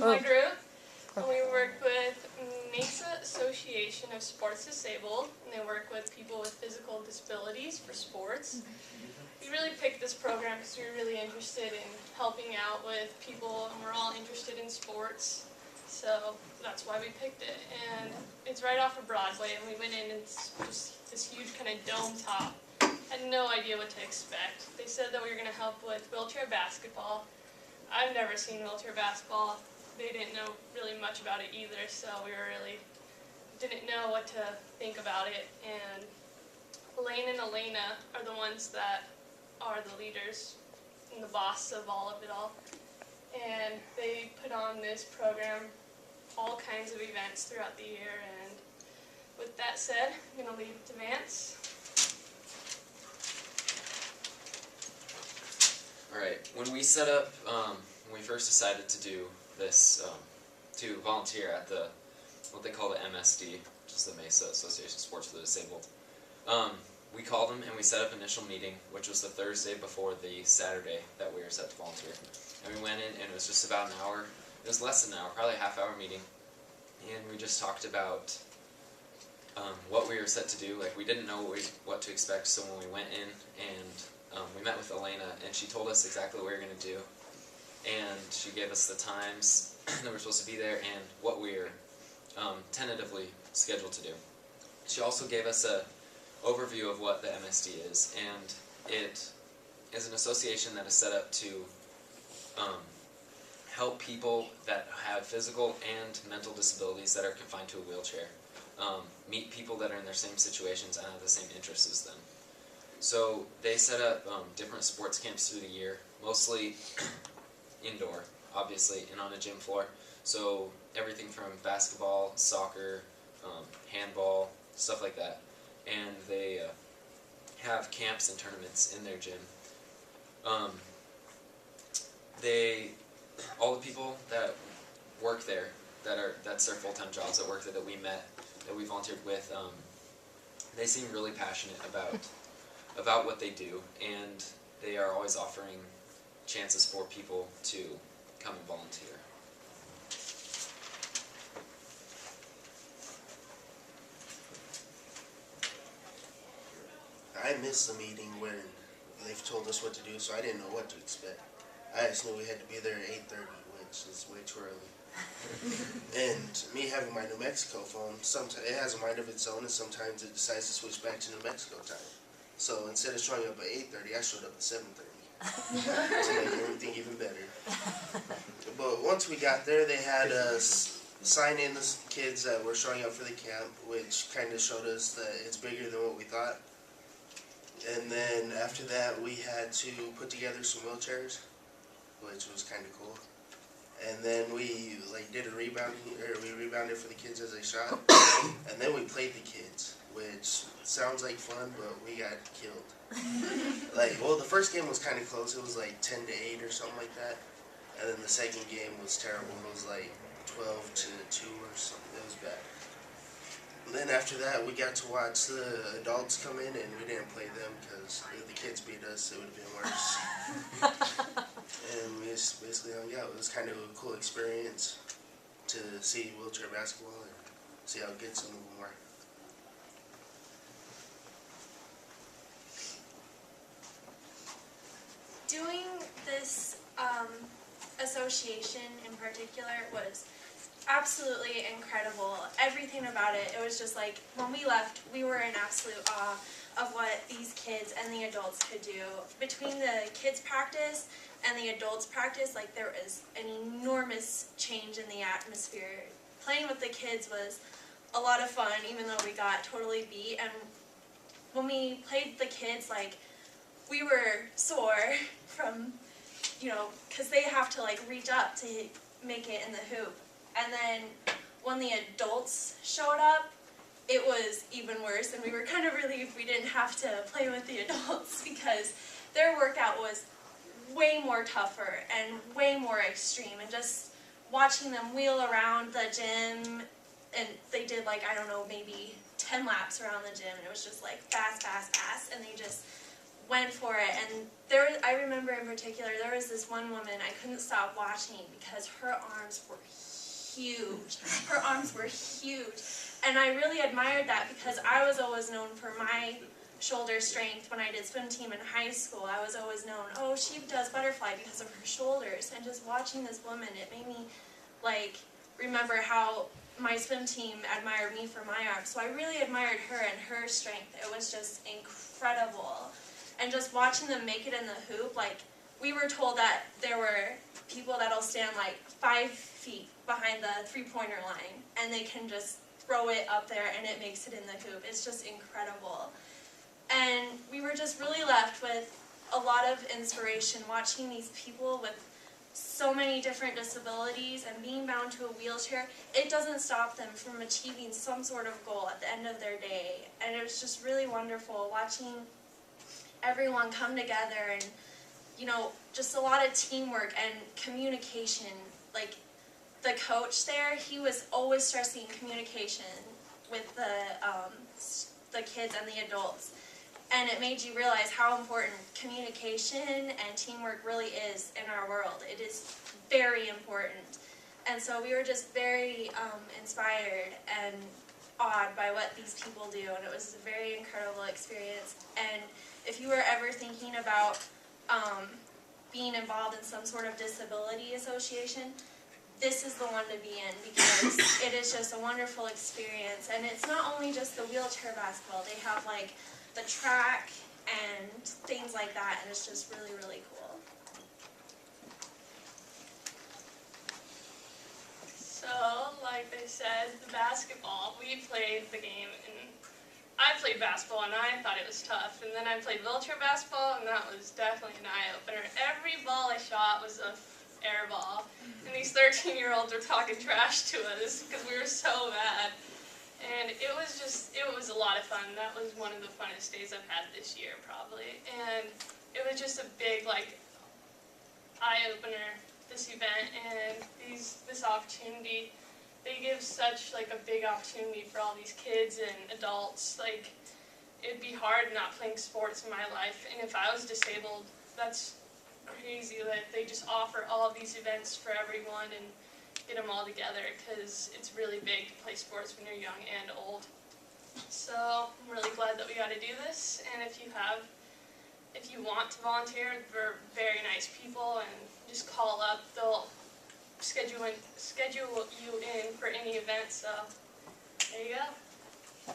my group. And we work with Mesa Association of Sports Disabled, and they work with people with physical disabilities for sports. We really picked this program because we were really interested in helping out with people, and we're all interested in sports. So that's why we picked it. And it's right off of Broadway, and we went in, and it's just this huge kind of dome top. Had no idea what to expect. They said that we were going to help with wheelchair basketball. I've never seen wheelchair basketball. They didn't know really much about it either, so we didn't know what to think about it. And Elaine and Elena are the ones that are the leaders and the boss of all of it all. And they put on this program, all kinds of events throughout the year. And with that said, I'm going to leave it to Vance. Alright, when we set up, when we first decided to do this, to volunteer at what they call the MSD, which is the Mesa Association of Sports for the Disabled, we called them and we set up an initial meeting, which was the Thursday before the Saturday that we were set to volunteer. And we went in and it was just about an hour, it was less than an hour, probably a half-hour meeting, and we just talked about what we were set to do. Like, we didn't know what to expect, so when we went in and we met with Elena, and she told us exactly what we were going to do, and she gave us the times that we were supposed to be there and what we were tentatively scheduled to do. She also gave us an overview of what the MSD is, and it is an association that is set up to help people that have physical and mental disabilities that are confined to a wheelchair meet people that are in their same situations and have the same interests as them. So they set up different sports camps through the year, mostly indoor, obviously, and on a gym floor. So everything from basketball, soccer, handball, stuff like that. And they have camps and tournaments in their gym. All the people that work there, that's their full-time jobs, that work there, that we met, that we volunteered with, they seem really passionate about what they do, and they are always offering chances for people to come and volunteer. I missed the meeting when they've told us what to do, so I didn't know what to expect. I just knew we had to be there at 8:30, which is way too early. And me having my New Mexico phone, sometimes it has a mind of its own, and sometimes it decides to switch back to New Mexico time. So instead of showing up at 8:30, I showed up at 7:30 to make everything even better. But once we got there, they had us sign in the kids that were showing up for the camp, which kind of showed us that it's bigger than what we thought. And then after that, we had to put together some wheelchairs, which was kind of cool. And then we did a we rebounded for the kids as they shot, and then we played the kids, which sounds like fun, but we got killed. Well, the first game was kind of close. It was like 10-8 or something like that, and then the second game was terrible. It was like 12-2 or something. It was bad. And then after that, we got to watch the adults come in, and we didn't play them because if the kids beat us, it would have been worse. And we just basically hung out. It was kind of a cool experience to see wheelchair basketball and see how good some of them were. Doing this association in particular was absolutely incredible. Everything about it, it was just like, when we left, we were in absolute awe of what these kids and the adults could do. Between the kids' practice and the adults' practice, there was an enormous change in the atmosphere. Playing with the kids was a lot of fun, even though we got totally beat. And when we played the kids, we were sore from, because they have to reach up to make it in the hoop. And then when the adults showed up, it was even worse, and we were kind of relieved we didn't have to play with the adults because their workout was way more tougher and way more extreme. And just watching them wheel around the gym, and they did maybe 10 laps around the gym, and it was just fast, fast, fast, and they just went for it. And I remember in particular, there was this one woman I couldn't stop watching because her arms were huge. Her arms were huge. And I really admired that because I was always known for my shoulder strength when I did swim team in high school. I was always known, oh, she does butterfly because of her shoulders. And just watching this woman, it made me like remember how my swim team admired me for my arms. So I really admired her and her strength. It was just incredible. And just watching them make it in the hoop, like we were told that there were people that'll stand like 5 feet behind the three-pointer line and they can just throw it up there and it makes it in the hoop. It's just incredible. And we were just really left with a lot of inspiration watching these people with so many different disabilities and being bound to a wheelchair. It doesn't stop them from achieving some sort of goal at the end of their day. And it was just really wonderful watching everyone come together and, you know, just a lot of teamwork and communication. Like the coach there, he was always stressing communication with the kids and the adults. And it made you realize how important communication and teamwork really is in our world. It is very important. And so we were just very inspired and awed by what these people do. And it was a very incredible experience. And if you were ever thinking about being involved in some sort of disability association, this is the one to be in because it is just a wonderful experience. And it's not only just the wheelchair basketball. They have like the track and things like that, and it's just really, really cool. So, like they said, the basketball, we played the game, and I played basketball, and I thought it was tough, and then I played wheelchair basketball, and that was definitely an eye-opener. Every ball I shot was a air ball, and these 13-year-olds were talking trash to us because we were so bad. And it was a lot of fun. That was one of the funnest days I've had this year, probably. And it was just a big, like, eye-opener, this event, and this opportunity. They give such, like, a big opportunity for all these kids and adults. Like, it'd be hard not playing sports in my life. And if I was disabled, that's crazy that they just offer all of these events for everyone and get them all together, because it's really big to play sports when you're young and old. So I'm really glad that we got to do this, and if you want to volunteer, they're very nice people, and just call up. They'll schedule you in for any event, so there you go.